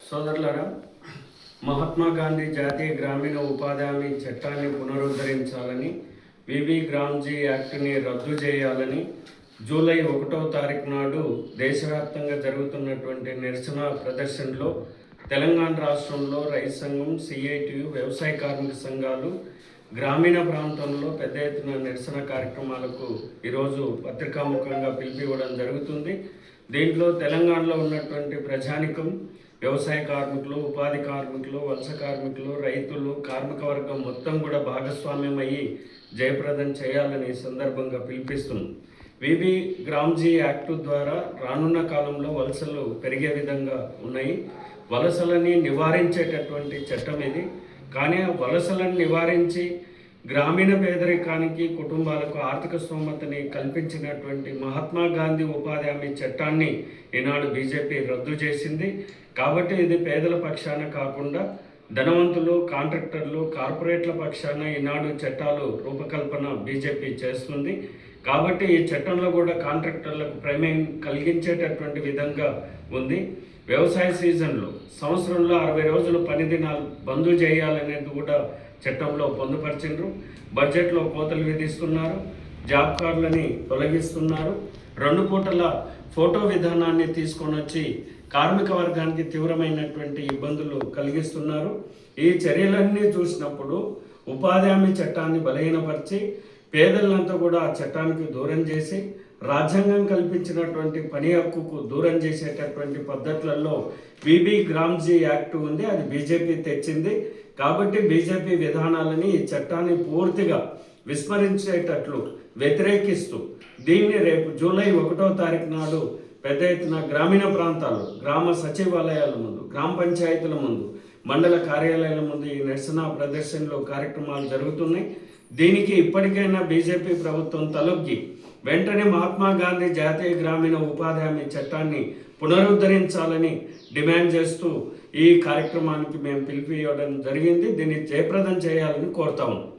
సోదరులారా, మహాత్మా గాంధీ జాతీయ గ్రామీణ ఉపాధి హామీ చట్టాన్ని పునరుద్ధరించాలని, విబి గ్రామ్జీ యాక్ట్ని రద్దు చేయాలని జూలై 1వ తారీఖు నాడు దేశవ్యాప్తంగా జరుగుతున్నటువంటి నిరసన ప్రదర్శనలో తెలంగాణ రాష్ట్రంలో రైతు సంఘం, సిఐటియు, వ్యవసాయ కార్మిక సంఘాలు గ్రామీణ ప్రాంతంలో పెద్ద ఎత్తున నిరసన కార్యక్రమాలకు ఈరోజు పత్రికాముఖంగా పిలిపివ్వడం జరుగుతుంది. దీంట్లో తెలంగాణలో ఉన్నటువంటి ప్రజానికం, వ్యవసాయ కార్మికులు, ఉపాధి కార్మికులు, వలస కార్మికులు, రైతులు, కార్మిక వర్గం మొత్తం కూడా భాగస్వామ్యం అయ్యి జయప్రదం చేయాలని సందర్భంగా పిలిపిస్తుంది. విబి గ్రామ్జీ యాక్టు ద్వారా రానున్న కాలంలో వలసలు పెరిగే విధంగా ఉన్నాయి. వలసలని నివారించేటటువంటి చట్టం ఇది. కానీ ఆ వలసలను నివారించి గ్రామీణ పేదరికానికి, కుటుంబాలకు ఆర్థిక స్తోమతని కల్పించినటువంటి మహాత్మా గాంధీ ఉపాధి హామీ చట్టాన్ని ఈనాడు బీజేపీ రద్దు చేసింది. కాబట్టి ఇది పేదల పక్షాన కాకుండా ధనవంతులు, కాంట్రాక్టర్లు, కార్పొరేట్ల పక్షాన ఈనాడు చట్టాలు రూపకల్పన బీజేపీ చేస్తుంది. కాబట్టి ఈ చట్టంలో కూడా కాంట్రాక్టర్లకు ప్రమేయం కలిగించేటటువంటి విధంగా ఉంది. వ్యవసాయ సీజన్లో సంవత్సరంలో 60 రోజులు పని దినాలు బంద్ చేయాలనేది కూడా చట్టంలో పొందుపరిచిండ్రు. బడ్జెట్లో కోతలు విధిస్తున్నారు, జాబ్ కార్డులని తొలగిస్తున్నారు, 2 పూటల ఫోటో విధానాన్ని తీసుకొని వచ్చి కార్మిక వర్గానికి తీవ్రమైనటువంటి ఇబ్బందులు కలిగిస్తున్నారు. ఈ చర్యలన్నీ చూసినప్పుడు ఉపాధి హామీ చట్టాన్ని బలహీనపరిచి పేదలంతా కూడా ఆ చట్టానికి దూరం చేసి రాజ్యాంగం కల్పించినటువంటి పని హక్కుకు దూరం చేసేటటువంటి పద్ధతులలో విబి గ్రామ్జీ యాక్ట్ ఉంది. అది బీజేపీ తెచ్చింది. కాబట్టి బీజేపీ విధానాలని ఈ చట్టాన్ని పూర్తిగా విస్మరించేటట్లు వ్యతిరేకిస్తూ దీన్ని రేపు జూలై 1వ తారీఖు నాడు పెద్ద ఎత్తున గ్రామీణ ప్రాంతాల్లో, గ్రామ సచివాలయాల ముందు, గ్రామ పంచాయతీల ముందు, మండల కార్యాలయాల ముందు ఈ నిరసన ప్రదర్శనలో కార్యక్రమాలు జరుగుతున్నాయి. దీనికి ఇప్పటికైనా బీజేపీ ప్రభుత్వం తలొగ్గి వెంటనే మహాత్మా గాంధీ జాతీయ గ్రామీణ ఉపాధి హామీ చట్టాన్ని పునరుద్ధరించాలని డిమాండ్ చేస్తూ ఈ కార్యక్రమానికి మేము పిలిపివ్వడం జరిగింది. దీన్ని జయప్రదం చేయాలని కోరుతాము.